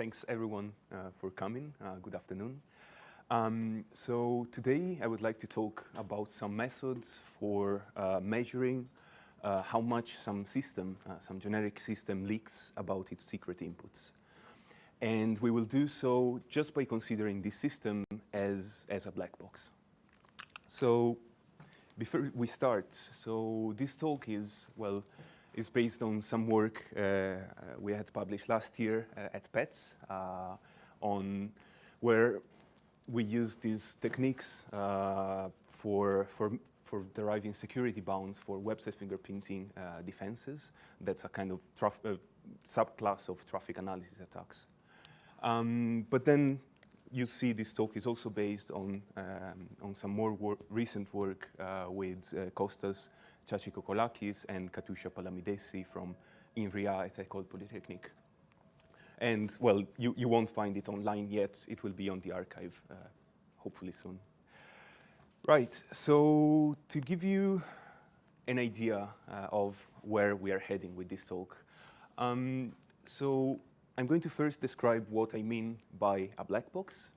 thanks everyone for coming. Good afternoon. So today I would like to talk about some methods for measuring how much some system, some generic system leaks about its secret inputs. And we will do so just by considering this system as a black box. So before we start, so this talk is based on some work we had published last year at PETS on where we used these techniques for deriving security bounds for website fingerprinting defenses. That's a kind of subclass of traffic analysis attacks. But then you see this talk is also based on some more recent work with Kostas Tsatsikopoulos and Katusha Palamidesi from INRIA at Ecole Polytechnique. And well, you won't find it online yet. It will be on the archive, hopefully soon. Right, so to give you an idea of where we are heading with this talk, so I'm going to first describe what I mean by a black box.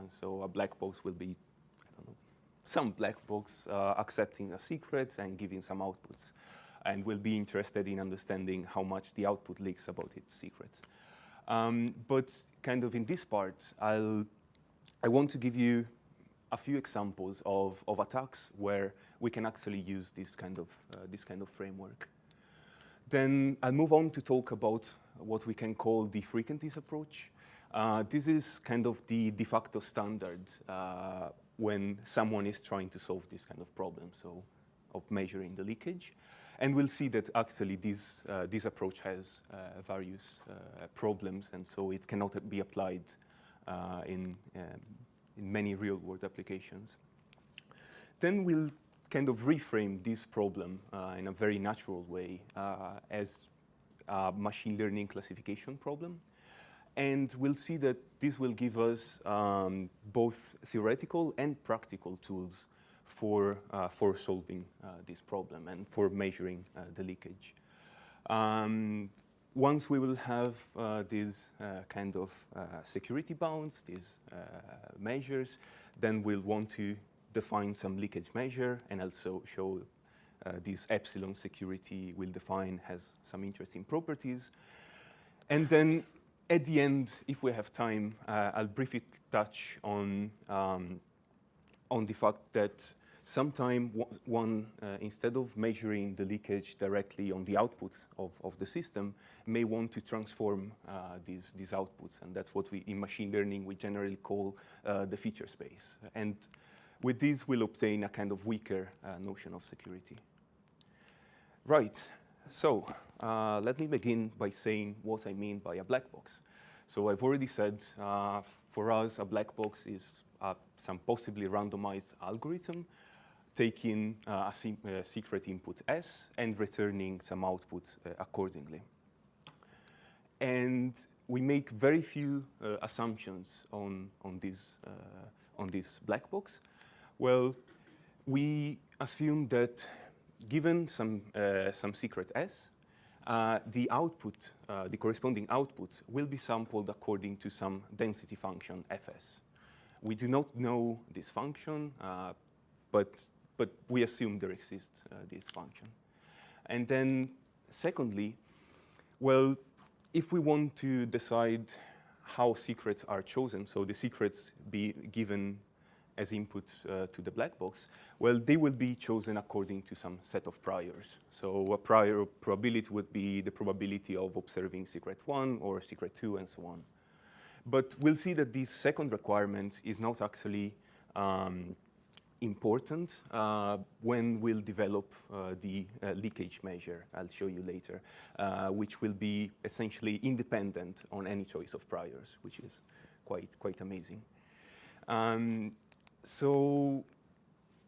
So a black box will be, some black box accepting a secret and giving some outputs. And we'll be interested in understanding how much the output leaks about its secret. But kind of in this part, I want to give you a few examples of attacks where we can actually use this kind of framework. Then I'll move on to talk about what we can call the frequencies approach. This is kind of the de facto standard when someone is trying to solve this kind of problem, so of measuring the leakage. And we'll see that actually this approach has various problems, and so it cannot be applied in many real-world applications. Then we'll kind of reframe this problem in a very natural way as a machine learning classification problem. And we'll see that this will give us both theoretical and practical tools for solving this problem and for measuring the leakage. Once we will have these kind of security bounds, these measures, then we'll want to define some leakage measure and also show this epsilon security we'll define has some interesting properties. And then at the end, if we have time, I'll briefly touch on the fact that sometimes one, instead of measuring the leakage directly on the outputs of the system, may want to transform these outputs. And that's what we, in machine learning, we generally call the feature space. And with this, we'll obtain a kind of weaker notion of security. Right, so let me begin by saying what I mean by a black box. So I've already said, for us, a black box is some possibly randomized algorithm taking a secret input S and returning some output accordingly. And we make very few assumptions on this black box. Well, we assume that given some secret S, the output, the corresponding output, will be sampled according to some density function Fs. We do not know this function, but we assume there exists this function. And then secondly, well, if we want to decide how secrets are chosen, so the secrets be given as input to the black box, well, they will be chosen according to some set of priors. So a prior probability would be the probability of observing secret 1 or secret 2 and so on. But we'll see that this second requirement is not actually important when we'll develop the leakage measure, I'll show you later, which will be essentially independent on any choice of priors, which is quite amazing. So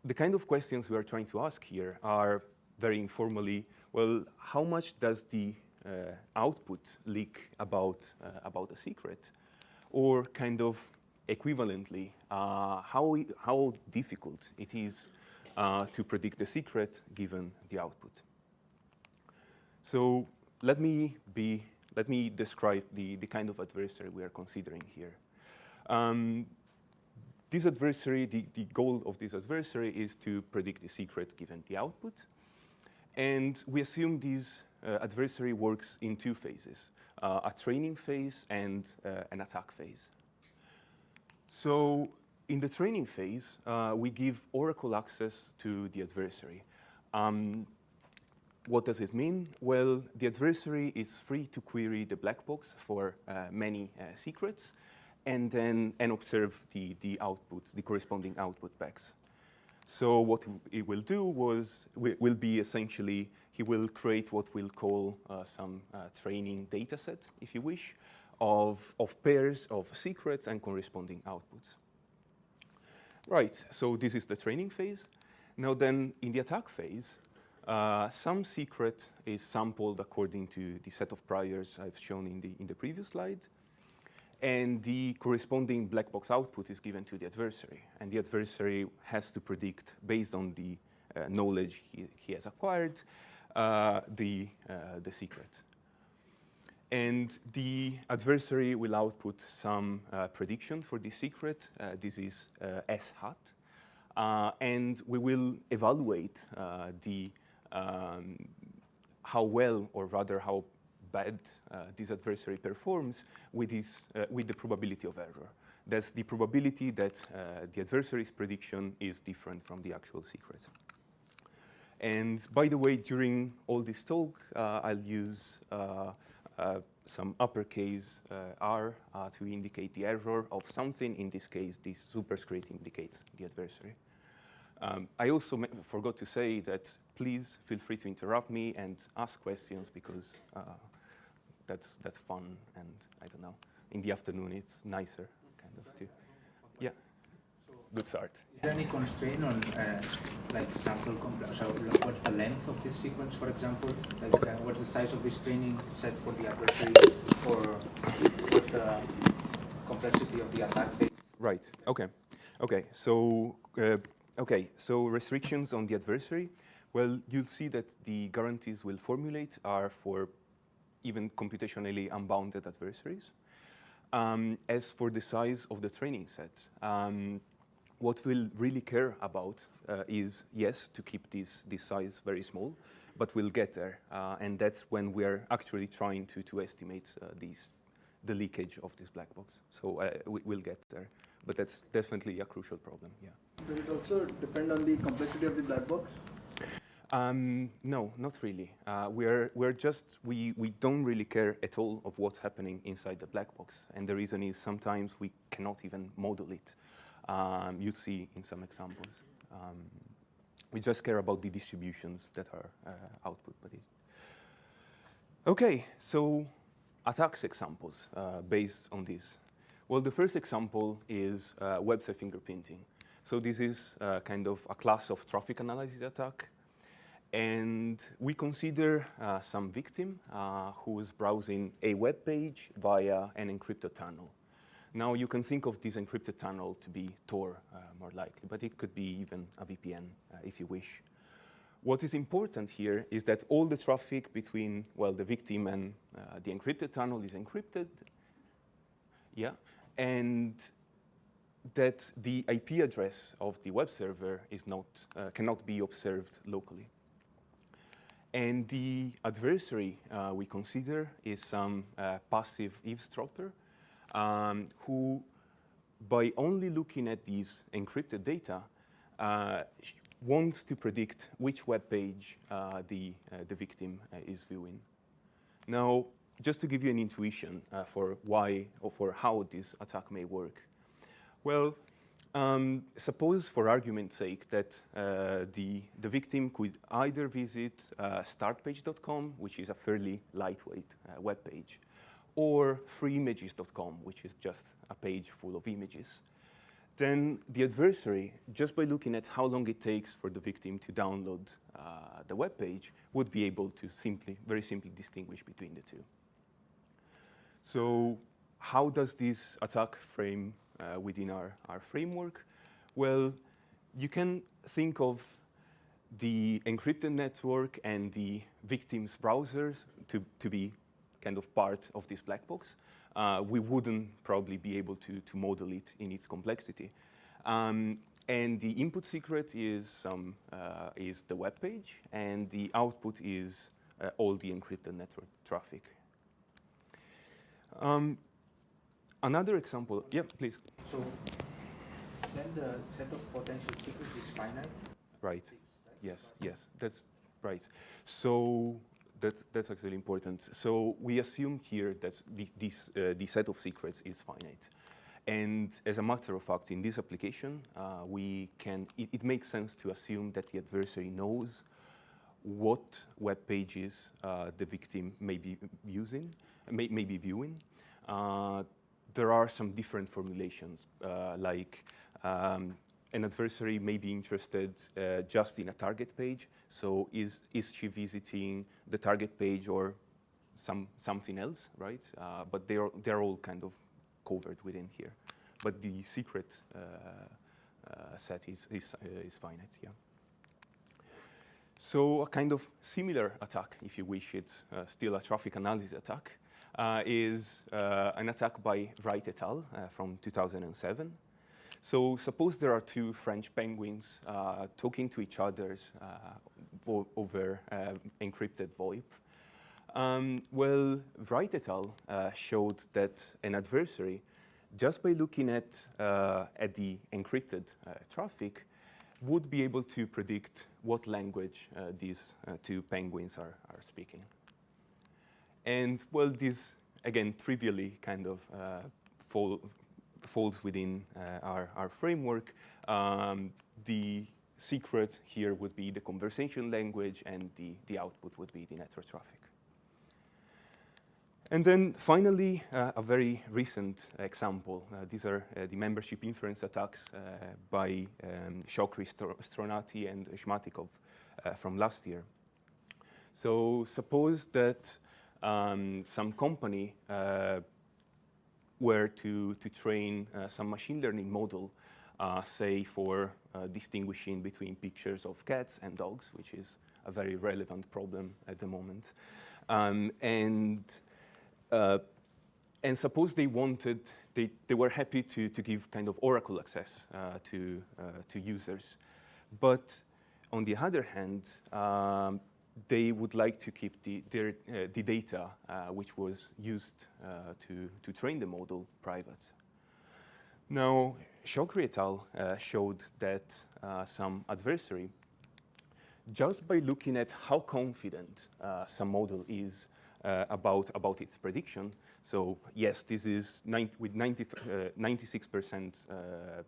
the kind of questions we are trying to ask here are very informally, well, how much does the output leak about a secret? Or kind of equivalently, how difficult it is to predict the secret given the output. So let me be let me describe the kind of adversary we are considering here. This adversary, the goal of this adversary is to predict the secret given the output. And we assume this adversary works in two phases, a training phase and an attack phase. So in the training phase, we give oracle access to the adversary. What does it mean? Well, the adversary is free to query the black box for many secrets, and then observe the output, the corresponding output packs. So what it will do will be essentially, he will create what we'll call some training data set, if you wish, of pairs of secrets and corresponding outputs. Right, so this is the training phase. Now then, in the attack phase, some secret is sampled according to the set of priors I've shown in the previous slide. And the corresponding black box output is given to the adversary. And the adversary has to predict, based on the knowledge he has acquired, the secret. And the adversary will output some prediction for the secret. This is S hat. And we will evaluate how well, or rather how bad this adversary performs with the probability of error. That's the probability that the adversary's prediction is different from the actual secret. And by the way, during all this talk, I'll use some uppercase R to indicate the error of something. In this case, this superscript indicates the adversary. I also forgot to say that please feel free to interrupt me and ask questions, because that's fun, and I don't know, in the afternoon it's nicer, kind of, to, yeah, good start. Is there any constraint on like sample so what's the length of this sequence, for example? Like what's the size of this training set for the adversary, or what's the complexity of the attack phase? Right, okay, so restrictions on the adversary. Well, you'll see that the guarantees we'll formulate are for even computationally unbounded adversaries. As for the size of the training set, what we'll really care about is, yes, to keep this size very small, but we'll get there. And that's when we're actually trying to estimate the leakage of this black box. So we'll get there. But that's definitely a crucial problem, yeah. Does it also depend on the complexity of the black box? No, not really. We don't really care at all of what's happening inside the black box. And the reason is sometimes we cannot even model it. You'd see in some examples. We just care about the distributions that are output by it. Okay, so attacks examples based on this. Well, the first example is website fingerprinting. So this is kind of a class of traffic analysis attack. And we consider some victim who is browsing a web page via an encrypted tunnel. Now, you can think of this encrypted tunnel to be Tor, more likely, but it could be even a VPN, if you wish. What is important here is that all the traffic between, well, the victim and the encrypted tunnel is encrypted, yeah, and that the IP address of the web server is not, cannot be observed locally. And the adversary we consider is some passive eavesdropper who, by only looking at these encrypted data, wants to predict which web page the victim is viewing. Now, just to give you an intuition for why or for how this attack may work. Well, suppose, for argument's sake, that the victim could either visit startpage.com, which is a fairly lightweight web page, or freeimages.com, which is just a page full of images. Then the adversary, just by looking at how long it takes for the victim to download the web page, would be able to very simply distinguish between the two. So how does this attack frame within our framework? Well, you can think of the encrypted network and the victim's browsers to be kind of part of this black box, we wouldn't probably be able to model it in its complexity. And the input secret is the web page, and the output is all the encrypted network traffic. Another example, yeah, please. So then the set of potential secrets is finite? Right. Yes, yes, that's right. So that's actually important. So we assume here that the set of secrets is finite. And as a matter of fact, in this application, it makes sense to assume that the adversary knows what web pages the victim may be using, may be viewing. There are some different formulations, like an adversary may be interested just in a target page. So is she visiting the target page or something else, right? But they're all kind of covered within here. But the secret set is finite, yeah. So a kind of similar attack, if you wish, it's still a traffic analysis attack, is an attack by Wright et al. From 2007. So suppose there are two French penguins talking to each other over encrypted VoIP. Well, Wright et al. Showed that an adversary, just by looking at the encrypted traffic, would be able to predict what language these two penguins are speaking. And well, this, again, trivially kind of falls within our framework. The secret here would be the conversation language, and the output would be the network traffic. And then finally, a very recent example. These are the membership inference attacks by Shokri, Stronati, and Shmatikov from last year. So suppose that some company were to train some machine learning model, say for distinguishing between pictures of cats and dogs, which is a very relevant problem at the moment. And suppose they wanted, they were happy to give kind of oracle access to users. But on the other hand, they would like to keep the data which was used to train the model private. Now, Shokri et al. Showed that some adversary, just by looking at how confident some model is about its prediction, so yes, this is with 96%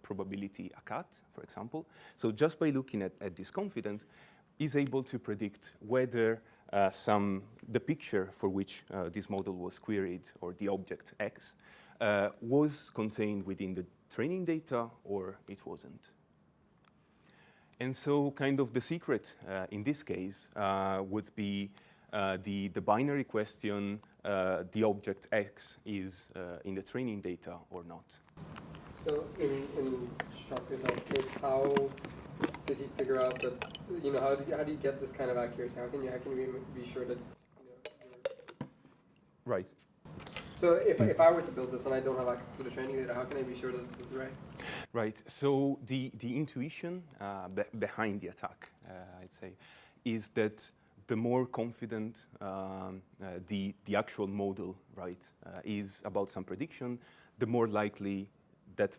probability a cat, for example. So just by looking at this confidence, is able to predict whether the picture for which this model was queried, or the object X, was contained within the training data or it wasn't. And so kind of the secret in this case would be the binary question, the object X is in the training data or not. So in Shokri's case, how did he figure out that, how do you get this kind of accuracy? How can you be sure that, Right. So if I were to build this and I don't have access to the training data, how can I be sure that this is right? Right. So the intuition behind the attack, I'd say, is that the more confident the actual model, right, is about some prediction, the more likely that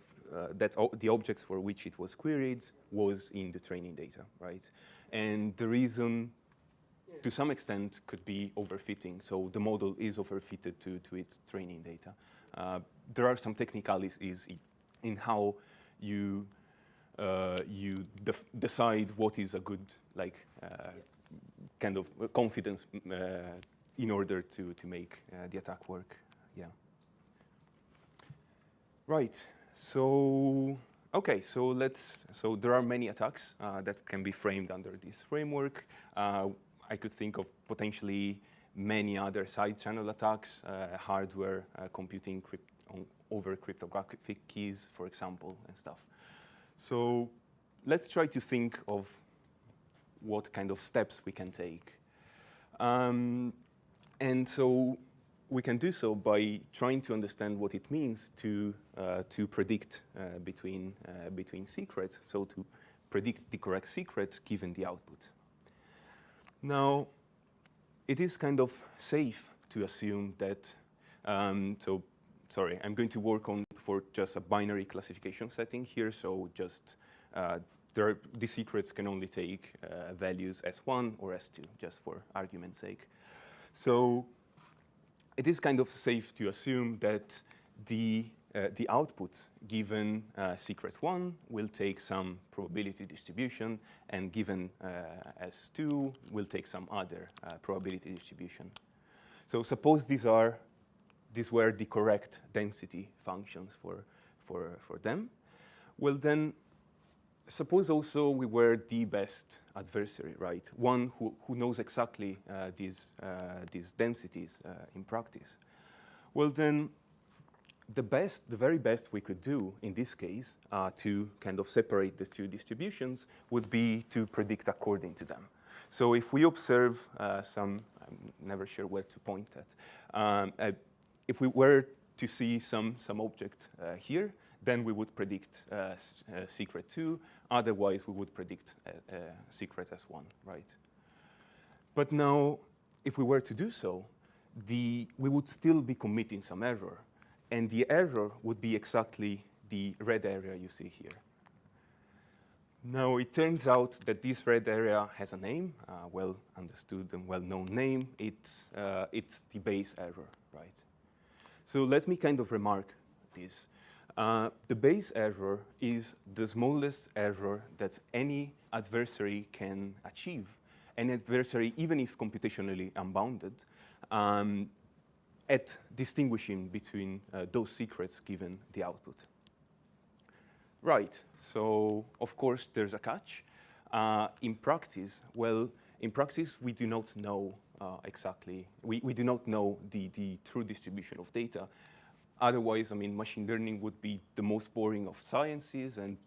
the objects for which it was queried was in the training data, right? And the reason, to some extent, could be overfitting. So the model is overfitted to its training data. There are some technicalities in how you decide what is a good, kind of confidence in order to make the attack work. Yeah. Right. So okay. So there are many attacks that can be framed under this framework. I could think of potentially many other side channel attacks, hardware computing over cryptographic keys, for example, and stuff. So let's try to think of what kind of steps we can take. And so we can do so by trying to understand what it means to predict between secrets, so to predict the correct secret given the output. Now, it is kind of safe to assume that, sorry, I'm going to work on for just a binary classification setting here, so just the secrets can only take values S1 or S2, just for argument's sake. So it is kind of safe to assume that the output given secret 1 will take some probability distribution, and given S2 will take some other probability distribution. So suppose these were the correct density functions for them. Well, then suppose also we were the best adversary, right? One who knows exactly these densities in practice. Well, then the very best we could do in this case to kind of separate the two distributions would be to predict according to them. So if we observe I'm never sure where to point at. If we were to see some object here, then we would predict secret 2. Otherwise, we would predict secret S1, right? But now, if we were to do so, we would still be committing some error. And the error would be exactly the red area you see here. Now, it turns out that this red area has a name, well understood and well-known name. It's the base error, right? So let me kind of remark this. The base error is the smallest error that any adversary can achieve. An adversary, even if computationally unbounded, at distinguishing between those secrets given the output. Right, so of course there's a catch. In practice, we do not know exactly, we do not know the true distribution of data. Otherwise, I mean, machine learning would be the most boring of sciences, and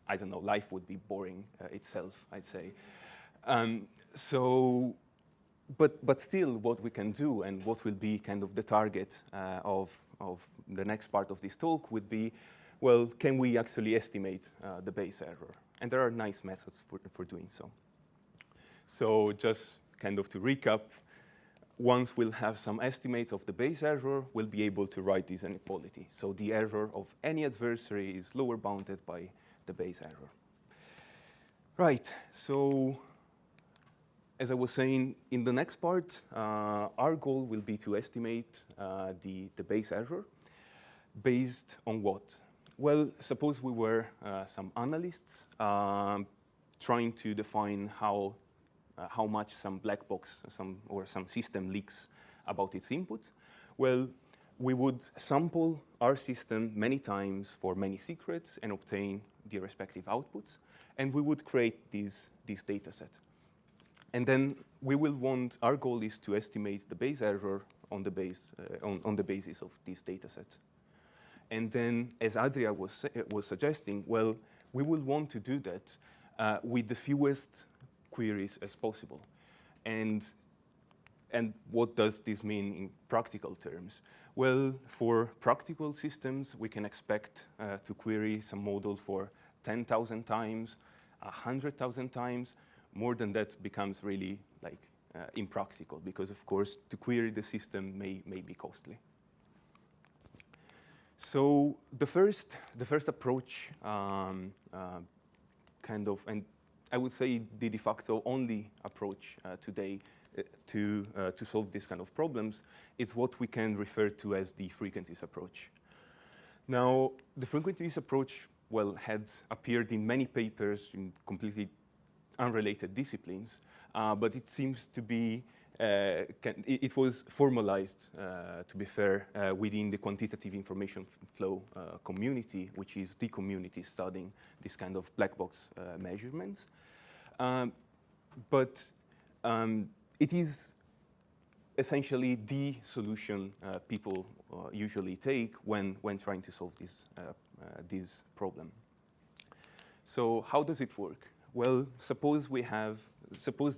I don't know, life would be boring itself, I'd say. But still, what we can do, and what will be kind of the target of the next part of this talk would be, well, can we actually estimate the base error? And there are nice methods for doing so. So just kind of to recap, once we'll have some estimates of the base error, we'll be able to write this inequality. So the error of any adversary is lower bounded by the base error. Right, so as I was saying, in the next part, our goal will be to estimate the base error based on what? Well, suppose we were some analysts trying to define how much some black box or some system leaks about its input. Well, we would sample our system many times for many secrets and obtain the respective outputs, and we would create this data set. And then our goal is to estimate the base error on the basis of this data set. And then, as Adria was suggesting, well, we will want to do that with the fewest queries as possible. And what does this mean in practical terms? Well, for practical systems, we can expect to query some model for 10,000 times, 100,000 times. More than that becomes really like impractical, because of course to query the system may be costly. So the first approach, kind of, and I would say the de facto only approach today to solve this kind of problems is what we can refer to as the frequencies approach. Now, the frequencies approach, well, had appeared in many papers in completely unrelated disciplines, but it seems to be, it was formalized, to be fair, within the quantitative information flow community, which is the community studying this kind of black box measurements. But it is essentially the solution people usually take when trying to solve this problem. So how does it work? Well, suppose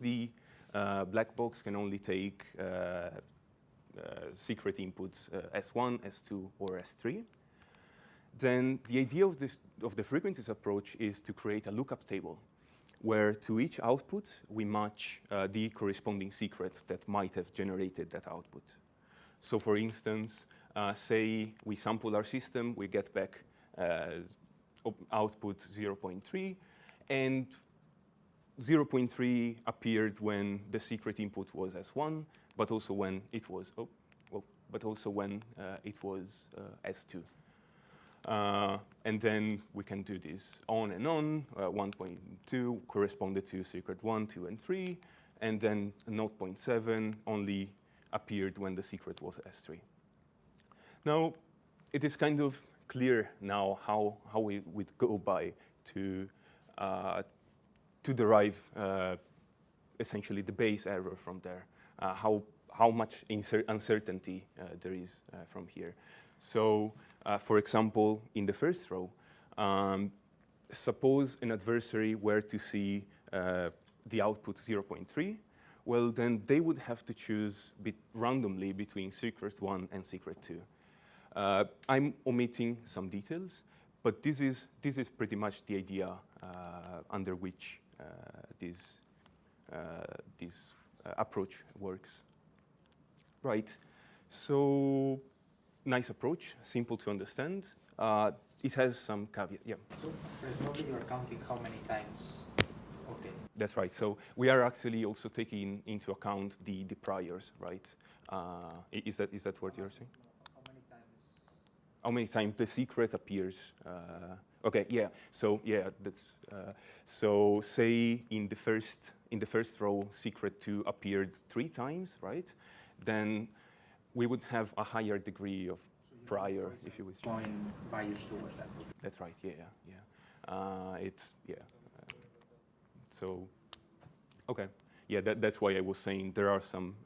the black box can only take secret inputs S1, S2, or S3. Then the idea of the frequencies approach is to create a lookup table where to each output we match the corresponding secrets that might have generated that output. So for instance, say we sample our system, we get back output 0.3, and 0.3 appeared when the secret input was S1, but also when it was S2. And then we can do this on and on. 1.2 corresponded to secret 1, 2, and 3, and then 0.7 only appeared when the secret was S3. Now, it is kind of clear now how we would go by to derive essentially the base error from there, how much uncertainty there is from here. So, for example, in the first row, suppose an adversary were to see the output 0.3, well, then they would have to choose randomly between secret 1 and secret 2. I'm omitting some details, but this is pretty much the idea under which this approach works. Right, so nice approach, simple to understand. It has some caveat, yeah. So presumably you're counting how many times. Okay. That's right. So we are actually also taking into account the priors, right? Is that what you're saying? How many times? How many times the secret appears? Okay, yeah. So yeah, that's so say in the first row, secret 2 appeared 3 times, right? Then we would have a higher degree of prior, if you wish. Point bias towards that. That's right. Yeah. It's yeah. So, okay. Yeah, that's why I was saying there are some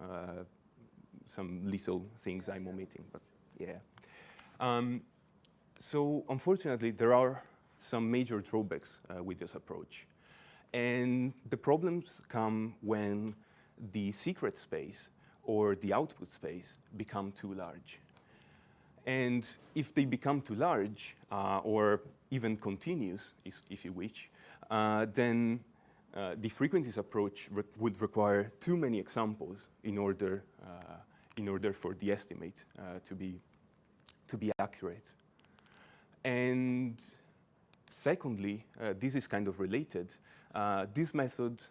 little things I'm omitting, but yeah. So unfortunately, there are some major drawbacks with this approach. And the problems come when the secret space or the output space become too large. And if they become too large, or even continuous, if you wish, then the frequencies approach would require too many examples in order for the estimate to be accurate. And secondly, this is kind of related. This method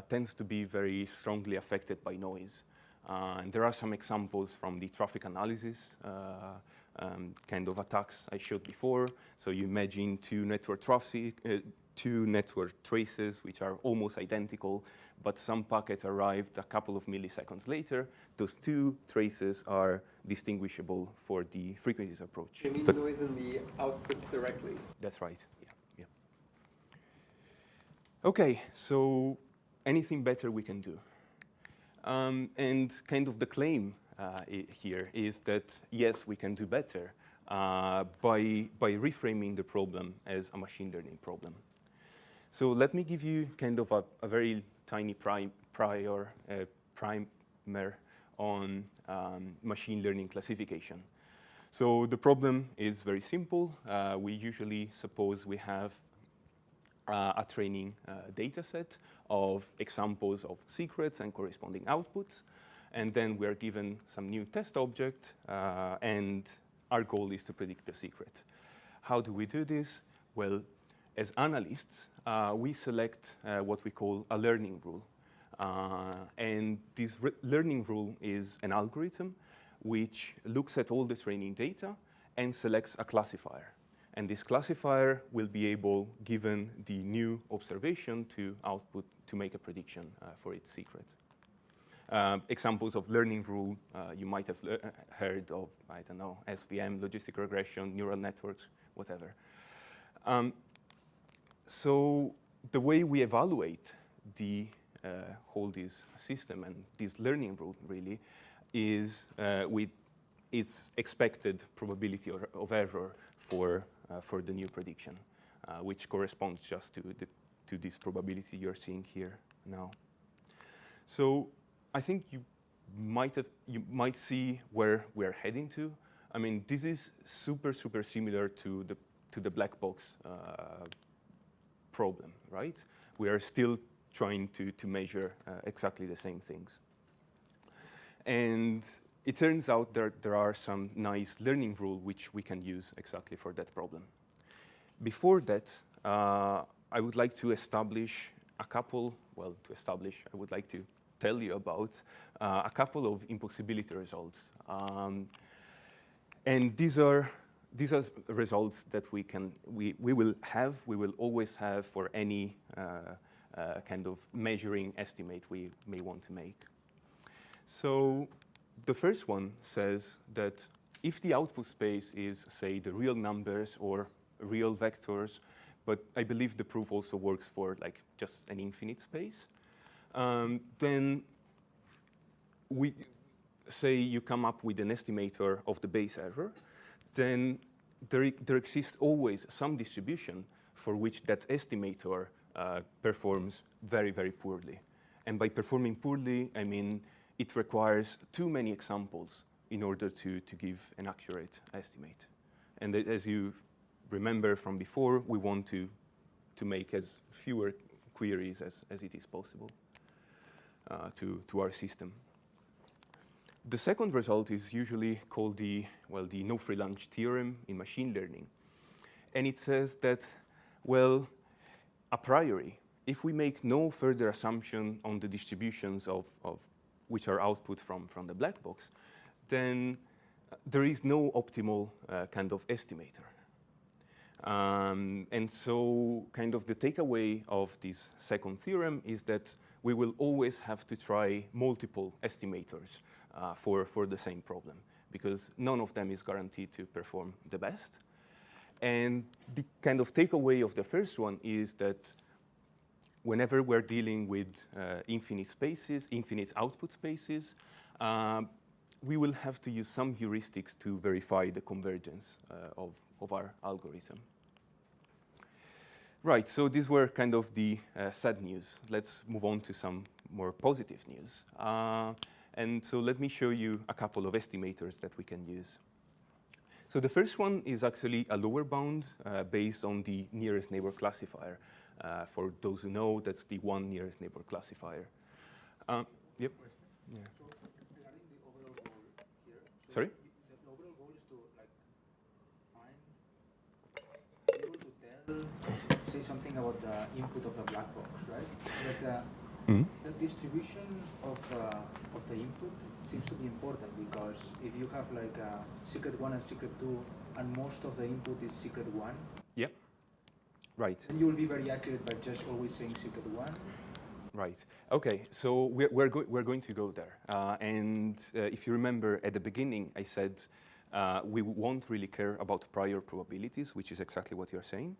tends to be very strongly affected by noise. And there are some examples from the traffic analysis kind of attacks I showed before. So you imagine two network traces which are almost identical, but some packets arrived a couple of milliseconds later. Those two traces are distinguishable for the frequencies approach. You mean the noise in the outputs directly? That's right, yeah. Okay, so anything better we can do? And kind of the claim here is that, yes, we can do better by reframing the problem as a machine learning problem. So let me give you kind of a very tiny primer on machine learning classification. So the problem is very simple. We usually suppose we have a training data set of examples of secrets and corresponding outputs. And then we are given some new test object, and our goal is to predict the secret. How do we do this? Well, as analysts, we select what we call a learning rule. And this learning rule is an algorithm which looks at all the training data and selects a classifier. And this classifier will be able, given the new observation, to output to make a prediction for its secret. Examples of learning rule you might have heard of, I don't know, SVM, logistic regression, neural networks, whatever. So the way we evaluate the whole this system and this learning rule really is with its expected probability of error for the new prediction, which corresponds just to this probability you're seeing here now. So I think you might see where we're heading to. I mean, this is super similar to the black box problem, right? We are still trying to measure exactly the same things. And it turns out there are some nice learning rules which we can use exactly for that problem. Before that, I would like to establish I would like to tell you about a couple of impossibility results. And these are results that we will always have for any kind of measuring estimate we may want to make. So the first one says that if the output space is, say, the real numbers or real vectors, but I believe the proof also works for like just an infinite space, then we say you come up with an estimator of the base error, then there exists always some distribution for which that estimator performs very poorly. And by performing poorly, I mean it requires too many examples in order to give an accurate estimate. And as you remember from before, we want to make as fewer queries as it is possible to our system. The second result is usually called the no free lunch theorem in machine learning. And it says that, well, a priori, if we make no further assumption on the distributions of which are output from the black box, then there is no optimal kind of estimator. And so kind of the takeaway of this second theorem is that we will always have to try multiple estimators for the same problem, because none of them is guaranteed to perform the best. And the kind of takeaway of the first one is that whenever we're dealing with infinite output spaces, we will have to use some heuristics to verify the convergence of our algorithm. Right, so these were kind of the sad news. Let's move on to some more positive news. And so let me show you a couple of estimators that we can use. So the first one is actually a lower bound based on the nearest neighbor classifier. For those who know, that's the one nearest neighbor classifier. Yep. Yeah. So regarding the overall goal here. So Sorry? The overall goal is to like be able to tell, say something about the input of the black box, right? But the distribution of the input seems to be important, because if you have like secret 1 and secret 2, and most of the input is secret 1, Yep. Right. then you will be very accurate by just always saying secret 1. Right. Okay. So we're going to go there. And if you remember at the beginning, I said we won't really care about prior probabilities, which is exactly what you're saying.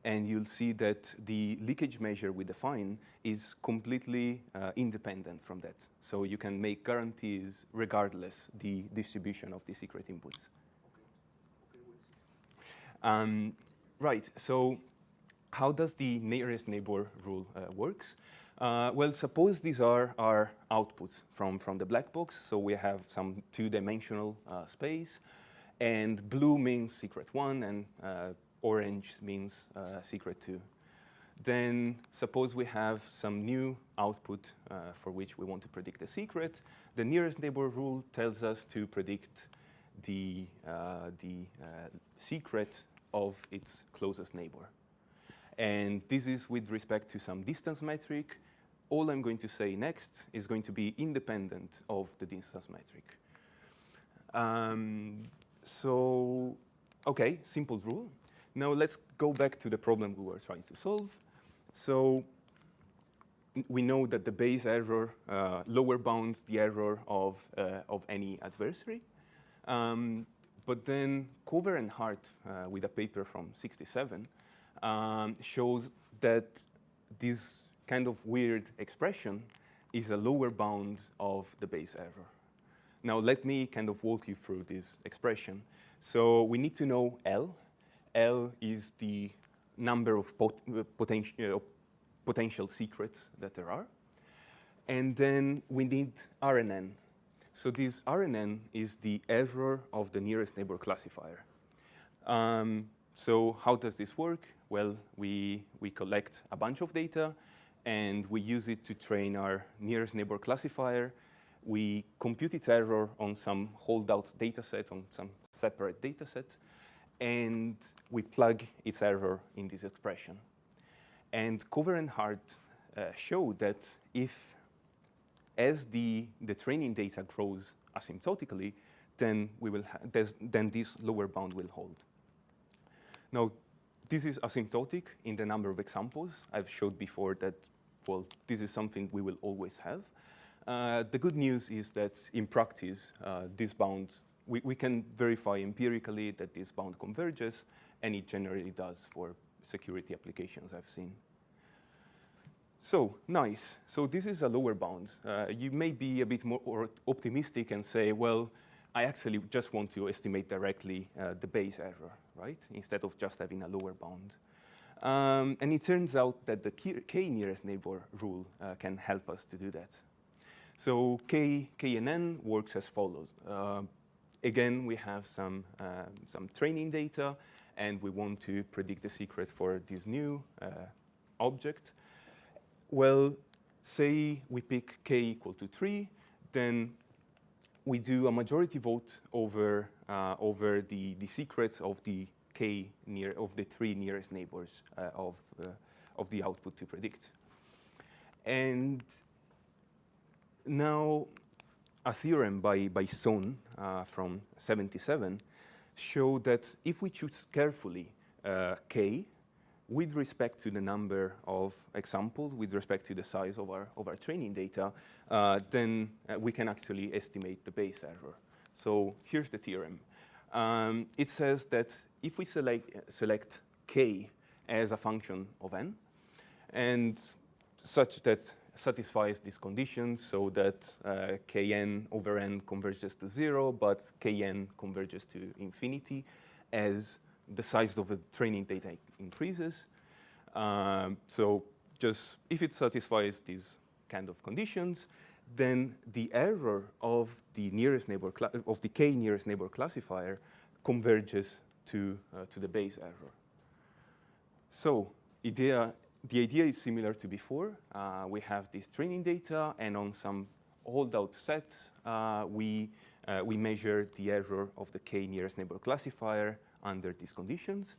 And you'll see that the leakage measure we define is completely independent from that. So you can make guarantees regardless the distribution of the secret inputs. Right. So how does the nearest neighbor rule works? Well, suppose these are our outputs from the black box. So we have some two-dimensional space, and blue means secret 1, and orange means secret 2. Then suppose we have some new output for which we want to predict a secret. The nearest neighbor rule tells us to predict the secret of its closest neighbor. And this is with respect to some distance metric. All I'm going to say next is going to be independent of the distance metric. So, okay, simple rule. Now let's go back to the problem we were trying to solve. So we know that the base error lower bounds the error of any adversary. But then Cover and Hart, with a paper from '67, shows that this kind of weird expression is a lower bound of the base error. Now let me kind of walk you through this expression. So we need to know L. L is the number of potential secrets that there are. And then we need R and N. So this RNN is the error of the nearest neighbor classifier. So how does this work? Well, we collect a bunch of data, and we use it to train our nearest neighbor classifier. We compute its error on some holdout data set, on some separate data set, and we plug its error in this expression. And Cover and Hart show that if, as the training data grows asymptotically, then then this lower bound will hold. Now, this is asymptotic in the number of examples. I've showed before that, well, this is something we will always have. The good news is that in practice, this bound, we can verify empirically that this bound converges, and it generally does for security applications I've seen. So, nice. So this is a lower bound. You may be a bit more optimistic and say, well, I actually just want to estimate directly the base error, right? Instead of just having a lower bound. And it turns out that the k nearest neighbor rule can help us to do that. So KNN works as follows. Again, we have some training data, and we want to predict the secret for this new object. Well, say we pick k equal to 3, then we do a majority vote over the secrets of the the 3 nearest neighbors of the output to predict. And now a theorem by Sohn from 1977 showed that if we choose carefully k with respect to the number of examples, with respect to the size of our training data, then we can actually estimate the base error. So here's the theorem. It says that if we select k as a function of n, and such that satisfies these conditions, so that kn over n converges to 0, but kn converges to infinity as the size of the training data increases. So just if it satisfies these kind of conditions, then the error of the nearest neighbor of the k nearest neighbor classifier converges to the base error. So the idea is similar to before. We have this training data, and on some holdout set, we measure the error of the k nearest neighbor classifier under these conditions,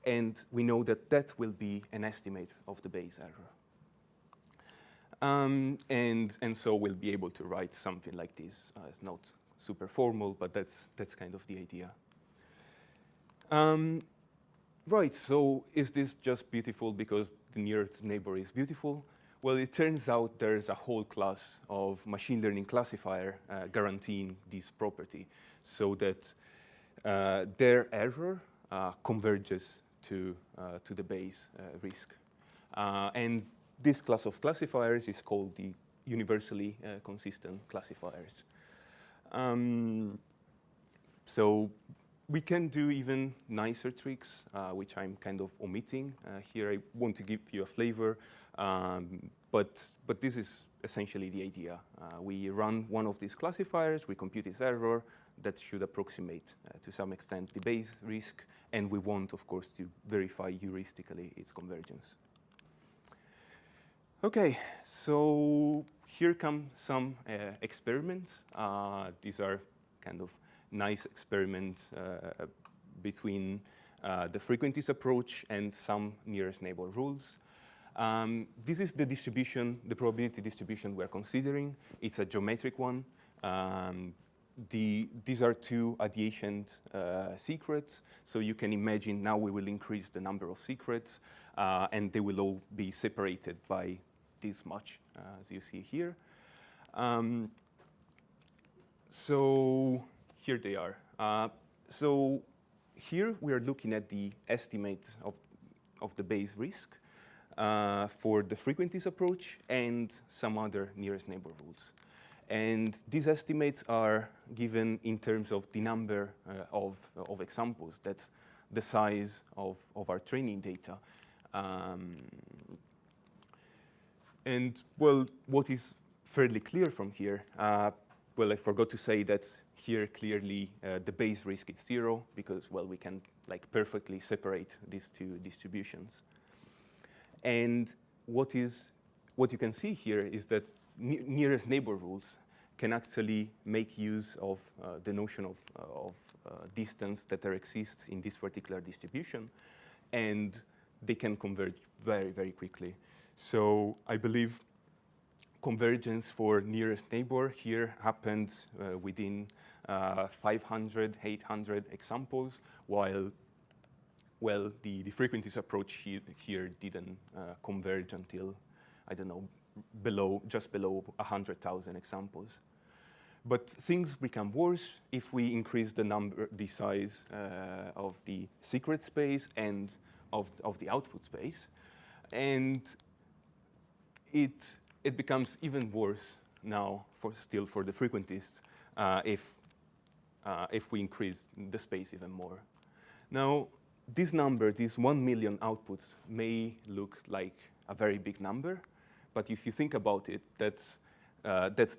and we know that that will be an estimate of the base error. And so we'll be able to write something like this. It's not super formal, but that's kind of the idea. Right, so is this just beautiful because the nearest neighbor is beautiful? Well, it turns out there's a whole class of machine learning classifier guaranteeing this property, so that their error converges to the base risk. And this class of classifiers is called the universally consistent classifiers. So we can do even nicer tricks, which I'm kind of omitting. Here I want to give you a flavor, but this is essentially the idea. We run one of these classifiers, we compute its error, that should approximate to some extent the base risk, and we want, of course, to verify heuristically its convergence. Okay, so here come some experiments. These are kind of nice experiments between the frequencies approach and some nearest neighbor rules. This is the distribution, the probability distribution we're considering. It's a geometric one. These are two adjacent secrets, so you can imagine now we will increase the number of secrets, and they will all be separated by this much, as you see here. So here they are. So here we are looking at the estimate of the base risk for the frequencies approach and some other nearest neighbor rules. And these estimates are given in terms of the number of examples. That's the size of our training data. And well, what is fairly clear from here, well, I forgot to say that here clearly the base risk is 0 because, well, we can like perfectly separate these two distributions. And what you can see here is that nearest neighbor rules can actually make use of the notion of distance that there exists in this particular distribution, and they can converge very, very quickly. So I believe convergence for nearest neighbor here happened within 500, 800 examples, while, well, the frequentist approach here didn't converge until, I don't know, just below 100,000 examples. But things become worse if we increase the size of the secret space and of the output space. And it becomes even worse now still for the frequentists if we increase the space even more. Now, this number, these 1 million outputs, may look like a very big number, but if you think about it, that's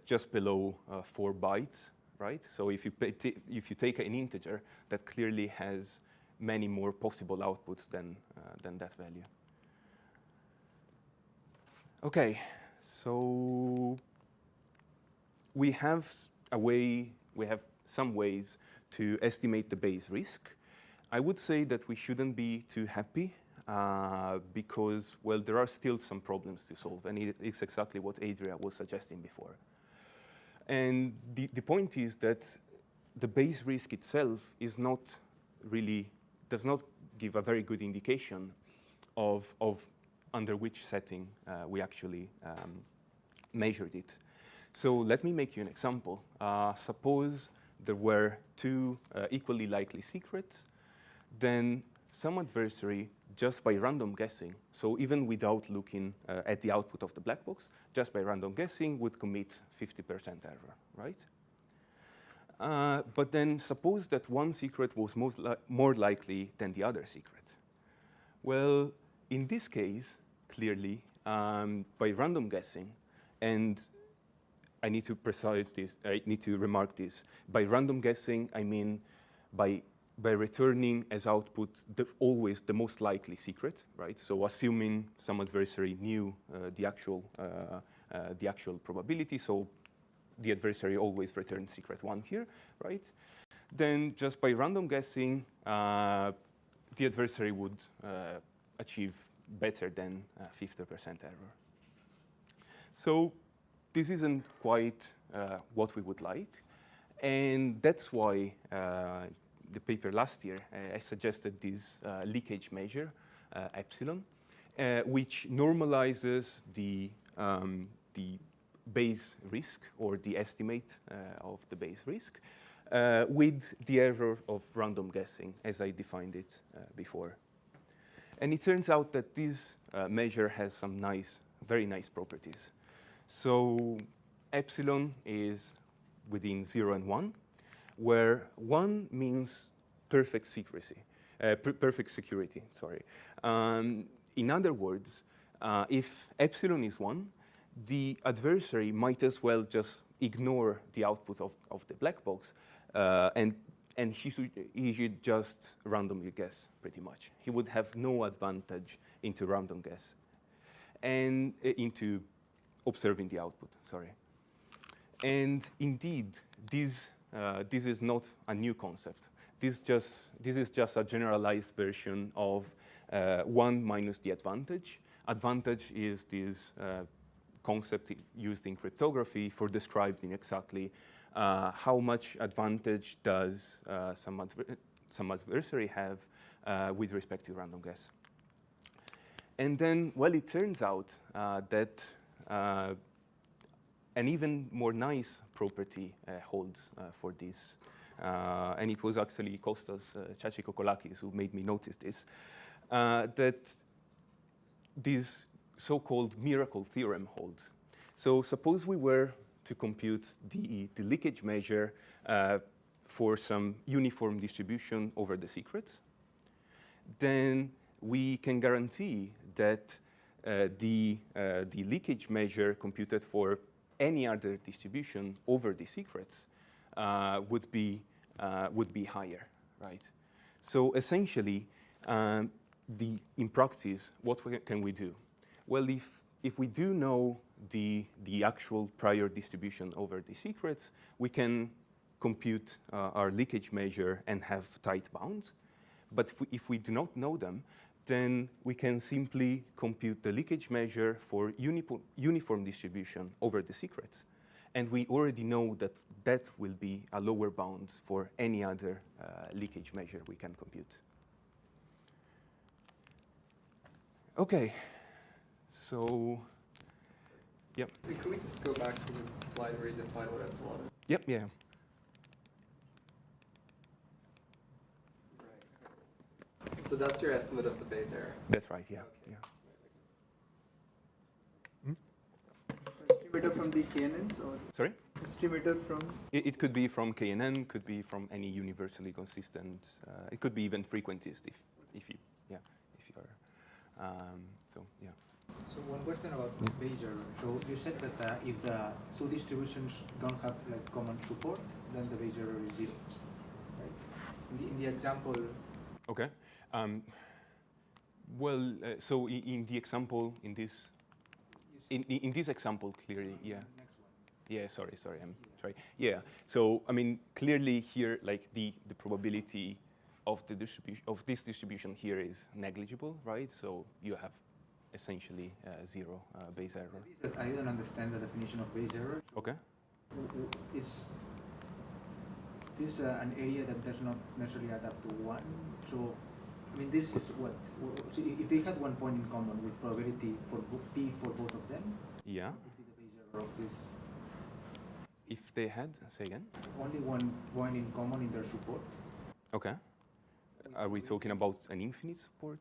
just below 4 bytes, right? So if you take an integer, that clearly has many more possible outputs than that value. Okay, so we have some ways to estimate the base risk. I would say that we shouldn't be too happy because, well, there are still some problems to solve, and it's exactly what Adria was suggesting before. And the point is that the base risk itself is not really, does not give a very good indication of under which setting we actually measured it. So let me make you an example. Suppose there were 2 equally likely secrets, then some adversary, just by random guessing, so even without looking at the output of the black box, just by random guessing would commit 50% error, right? But then suppose that one secret was more likely than the other secret. Well, in this case, clearly, by random guessing, and I need to precise this, I need to remark this. By random guessing, I mean by returning as output always the most likely secret, right? So assuming some adversary knew the actual probability, so the adversary always returns secret 1 here, right? Then just by random guessing, the adversary would achieve better than 50% error. So this isn't quite what we would like, and that's why the paper last year, I suggested this leakage measure, epsilon, which normalizes the base risk, or the estimate of the base risk, with the error of random guessing, as I defined it before. And it turns out that this measure has some very nice properties. So epsilon is within 0 and 1, where 1 means perfect secrecy, perfect security, sorry. In other words, if epsilon is 1, the adversary might as well just ignore the output of the black box, and he should just randomly guess, pretty much. He would have no advantage into random guess, and into observing the output, sorry. And indeed, this is not a new concept. This is just a generalized version of 1 minus the advantage. Advantage is this concept used in cryptography for describing exactly how much advantage does some adversary have with respect to random guess. And then, well, it turns out that an even more nice property holds for this. And it was actually Kostas Chachikokolakis who made me notice this, that this so-called miracle theorem holds. So suppose we were to compute the leakage measure for some uniform distribution over the secrets, then we can guarantee that the leakage measure computed for any other distribution over the secrets would be higher, right? So essentially, in practice, what can we do? Well, if we do know the actual prior distribution over the secrets, we can compute our leakage measure and have tight bounds. But if we do not know them, then we can simply compute the leakage measure for uniform distribution over the secrets. And we already know that that will be a lower bound for any other leakage measure we can compute. Okay, so, yep. Could we just go back to this slide where you define what epsilon is? Yep, yeah. Right. So that's your estimate of the Bayes error. That's right, yeah. Okay. Yeah. Estimator from the KNNs or Sorry? estimator from? It could be from KNN, could be from any universally consistent. It could be even frequentist if you are. So yeah. So one question about Bayes error. So you said that if the two distributions don't have like common support, then the Bayes error is zero, right? In the example. Okay. Well, so in the example, in this example, clearly, yeah. Next one. Yeah, sorry, I'm trying. Yeah, so I mean, clearly here, like the probability of the distribution of this distribution here is negligible, right? So you have essentially zero Bayes error. I don't understand the definition of Bayes error. Okay. Is this an area that does not necessarily add up to 1? So, I mean, this is what? So if they had 1 point in common with probability for P for both of them, Yeah. what would be the Bayes error of this? If they had, say again. Only 1 point in common in their support. Okay. Are we talking about an infinite support?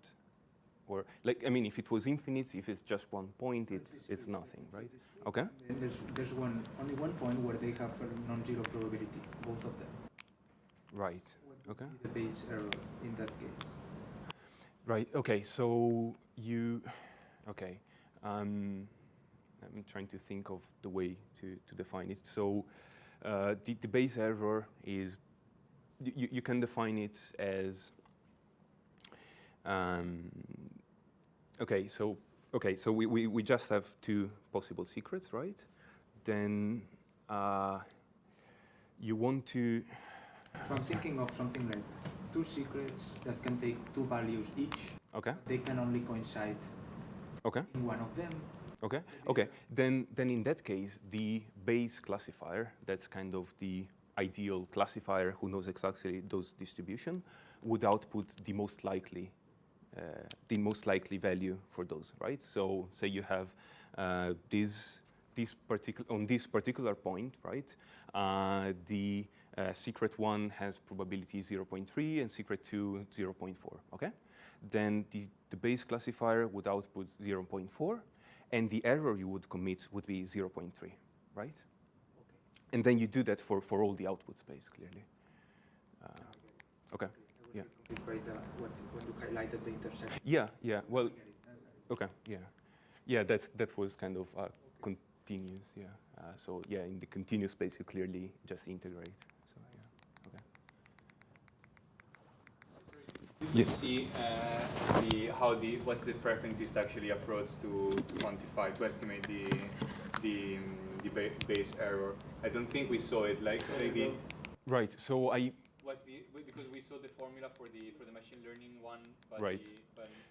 Or, like, I mean, if it was infinite, if it's just 1 point, it's nothing, right? Okay. Then there's only 1 point where they have a non-zero probability, both of them. Right. Okay. The Bayes error in that case. Right. Okay. So okay. I'm trying to think of the way to define it. So the Bayes error is you can define it as okay. So we just have two possible secrets, right? Then you want to. So I'm thinking of something like 2 secrets that can take 2 values each. Okay. They can only coincide Okay. in one of them. Okay. Okay. Then in that case, the Bayes classifier, that's kind of the ideal classifier who knows exactly those distribution, would output the most likely value for those, right? So say you have this particular point, right? The secret 1 has probability 0.3 and secret 2 0.4. Okay. Then the Bayes classifier would output 0.4, and the error you would commit would be 0.3, right? Okay. And then you do that for all the output space, clearly. Okay. Yeah. When you highlighted the intersection. Yeah. Yeah. Well. Okay. Yeah. Yeah. That was kind of continuous. Yeah. So yeah, in the continuous space, you clearly just integrate. So yeah. Okay. You see what's the frequentist actually approach to quantify, to estimate the Bayes error? I don't think we saw it like the. Right. So because we saw the formula for the machine learning one, but right.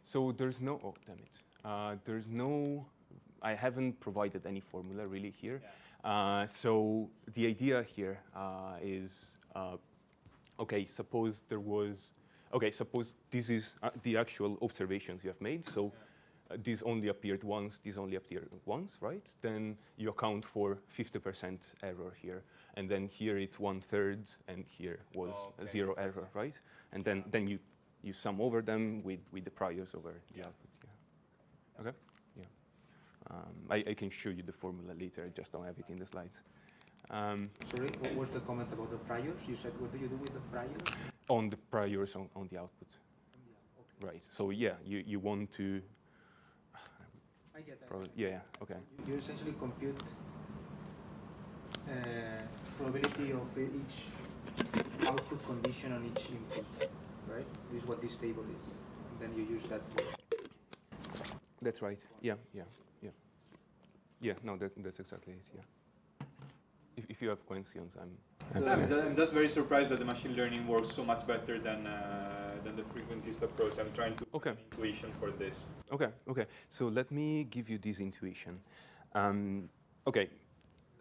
So there's no. Oh, damn it. There's no. I haven't provided any formula really here. Yeah. So the idea here is, okay, suppose this is the actual observations you have made. So this only appeared once, this only appeared once, right? Then you account for 50% error here. And then here it's 1/3, and here was zero error, right? And then you sum over them with the priors over the output. Yeah. Okay? I can show you the formula later. I just don't have it in the slides. Sorry, what was the comment about the priors? You said, what do you do with the priors? On the priors on the output. Okay. Right. So yeah, you want to. I get that. Yeah. Okay. You essentially compute probability of each output condition on each input, right? This is what this table is. And then you use that. That's right. Yeah. No, that's exactly it. Yeah. If you have questions, I'm just very surprised that the machine learning works so much better than the frequentist approach. I'm trying to Okay. find intuition for this. Okay. So let me give you this intuition.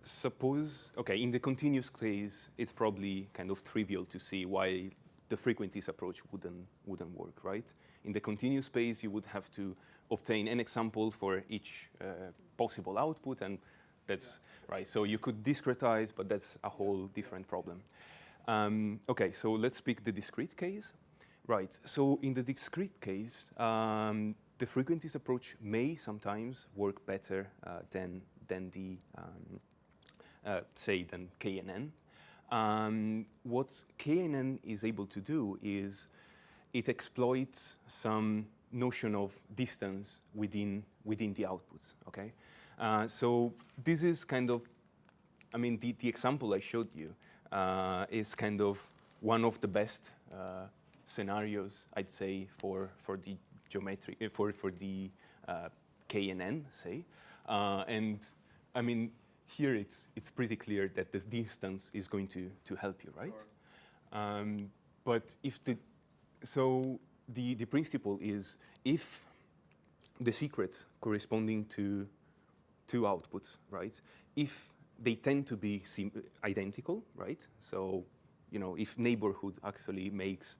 Suppose, in the continuous case, it's probably kind of trivial to see why the frequentist approach wouldn't work, right? In the continuous space, you would have to obtain an example for each possible output, and that's right. So you could discretize, but that's a whole different problem. So let's pick the discrete case. Right, so in the discrete case, the frequentist approach may sometimes work better than the, than KNN. What KNN is able to do is it exploits some notion of distance within the outputs, okay? So this is kind of, the example I showed you is kind of one of the best scenarios, I'd say, for the geometry, for the KNN, say. And here it's pretty clear that this distance is going to help you, right? Sure. But if the principle is if the secrets corresponding to two outputs, right? If they tend to be identical, right? So, if neighborhood actually makes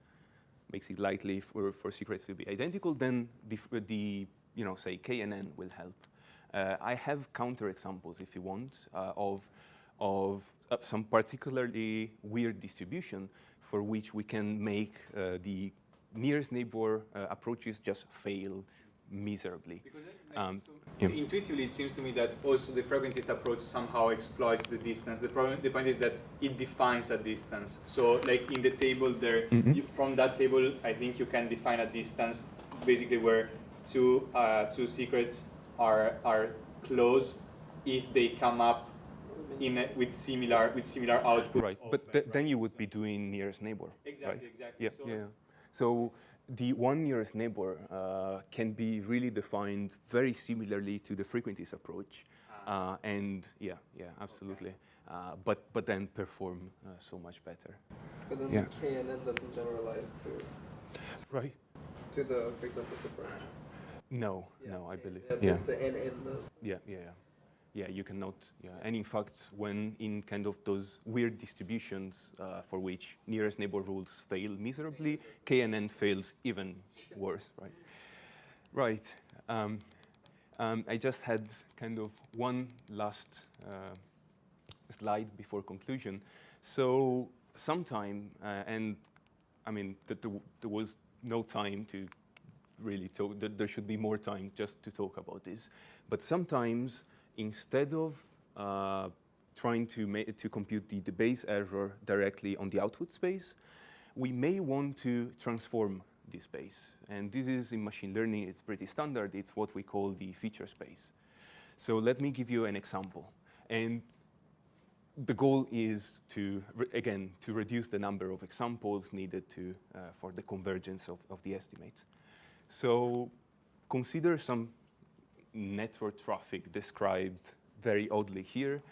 it likely for secrets to be identical, then the say KNN will help. I have counterexamples, if you want, of some particularly weird distribution for which we can make the nearest neighbor approaches just fail miserably. Intuitively, it seems to me that also the frequentist approach somehow exploits the distance. The point is that it defines a distance. So, like in the table there, from that table, I think you can define a distance basically where two secrets are close if they come up with similar outputs. Right, but then you would be doing nearest neighbor. Exactly, right? exactly. Yeah. So the one nearest neighbor can be really defined very similarly to the frequentist approach, and absolutely. But then perform so much better. But then the KNN doesn't generalize to the frequentist approach. No, I believe. The NN does. Yeah, you cannot. Yeah, and in fact, when in kind of those weird distributions for which nearest neighbor rules fail miserably, KNN fails even worse, right? Right. I just had kind of one last slide before conclusion. So sometime, and there was no time to really talk. There should be more time just to talk about this. But sometimes, instead of trying to compute the base error directly on the output space, we may want to transform this space. And this is, in machine learning, it's pretty standard. It's what we call the feature space. So let me give you an example. And the goal is to reduce the number of examples needed for the convergence of the estimate. So consider some network traffic described very oddly here.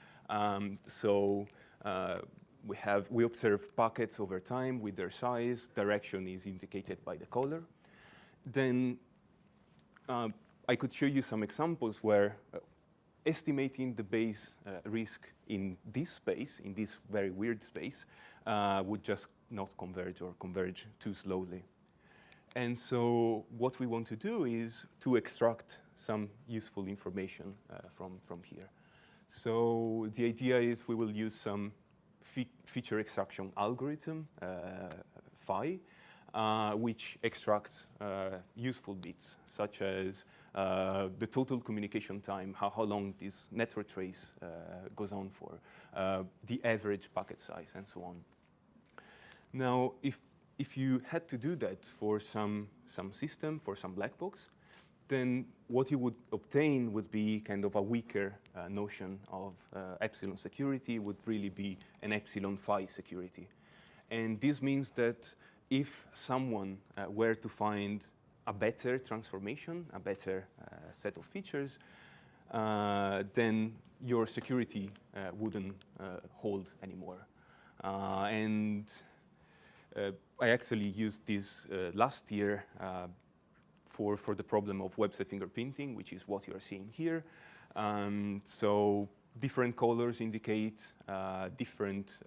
We observe packets over time with their size. Direction is indicated by the color. Then I could show you some examples where estimating the base risk in this space, in this very weird space, would just not converge or converge too slowly. And so what we want to do is to extract some useful information from here. So the idea is we will use some feature extraction algorithm, phi, which extracts useful bits, such as the total communication time, how long this network trace goes on for, the average packet size, and so on. Now, if you had to do that for some system, for some black box, then what you would obtain would be kind of a weaker notion of epsilon security, would really be an epsilon phi security. And this means that if someone were to find a better transformation, a better set of features, then your security wouldn't hold anymore. And I actually used this last year for the problem of web-side fingerprinting, which is what you're seeing here. So different colors indicate different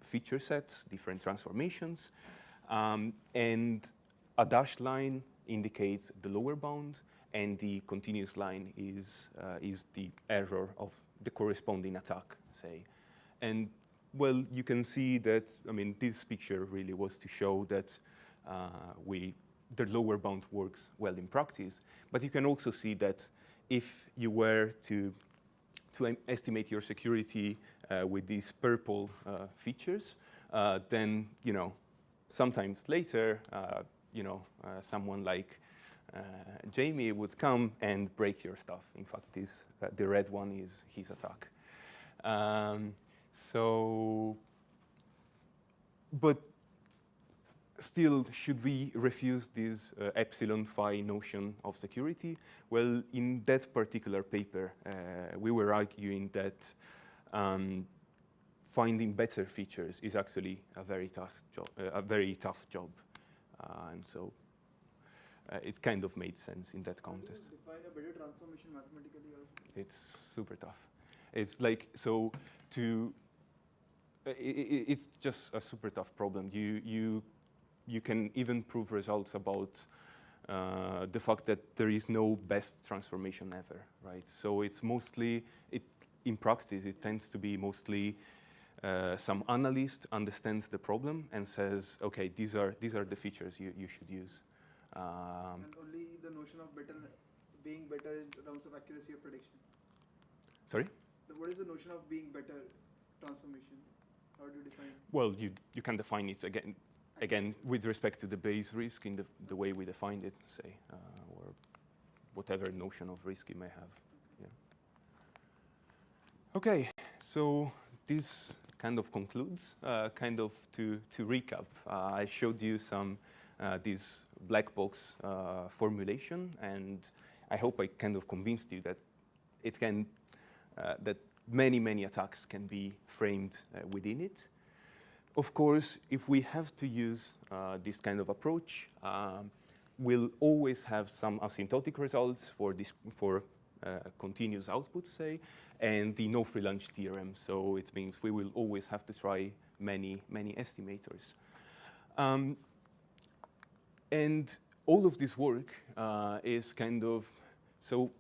feature sets, different transformations. And a dashed line indicates the lower bound, and the continuous line is the error of the corresponding attack, say. And well, you can see that, I mean, this picture really was to show that the lower bound works well in practice. But you can also see that if you were to estimate your security with these purple features, then, you know, sometimes later, someone like Jamie would come and break your stuff. In fact, the red one is his attack. But still, should we refuse this epsilon phi notion of security? Well, in that particular paper, we were arguing that finding better features is actually a very tough job, and so it kind of made sense in that context. Can you define a better transformation mathematically? It's super tough. It's like, so it's just a super tough problem. You can even prove results about the fact that there is no best transformation ever, right? So it's mostly, in practice, it tends to be mostly some analyst understands the problem and says, okay, these are the features you should use. And only the notion of being better in terms of accuracy of prediction. Sorry? What is the notion of being better transformation? How do you define it? Well, you can define it again with respect to the base risk in the way we defined it, say, or whatever notion of risk you may have. Yeah. Okay, so this kind of concludes. Kind of to recap, I showed you some this black box formulation, and I hope I kind of convinced you that it can that many attacks can be framed within it. Of course, if we have to use this kind of approach, we'll always have some asymptotic results for continuous output, say, and the no free lunch theorem. So it means we will always have to try many estimators. And all of this work is kind of, so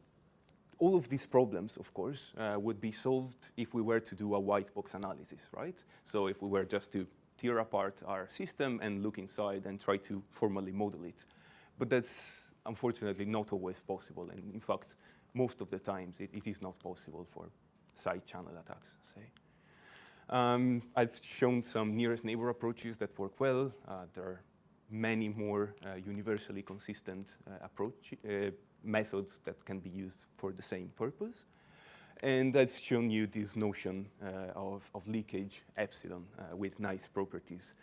all of these problems, of course, would be solved if we were to do a white box analysis, right? So if we were just to tear apart our system and look inside and try to formally model it. But that's unfortunately not always possible. And in fact, most of the times it is not possible for side channel attacks, say. I've shown some nearest neighbor approaches that work well. There are many more universally consistent methods that can be used for the same purpose. And I've shown you this notion of leakage epsilon with nice properties.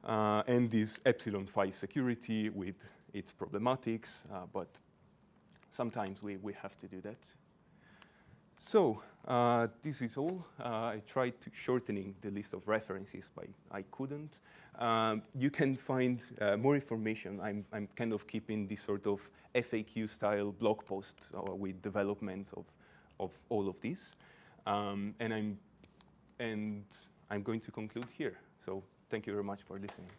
And this epsilon phi security with its problematics, but sometimes we have to do that. So this is all. I tried to shortening the list of references, but I couldn't. You can find more information. I'm kind of keeping this sort of FAQ-style blog post with developments of all of this, and I'm going to conclude here. So thank you very much for listening.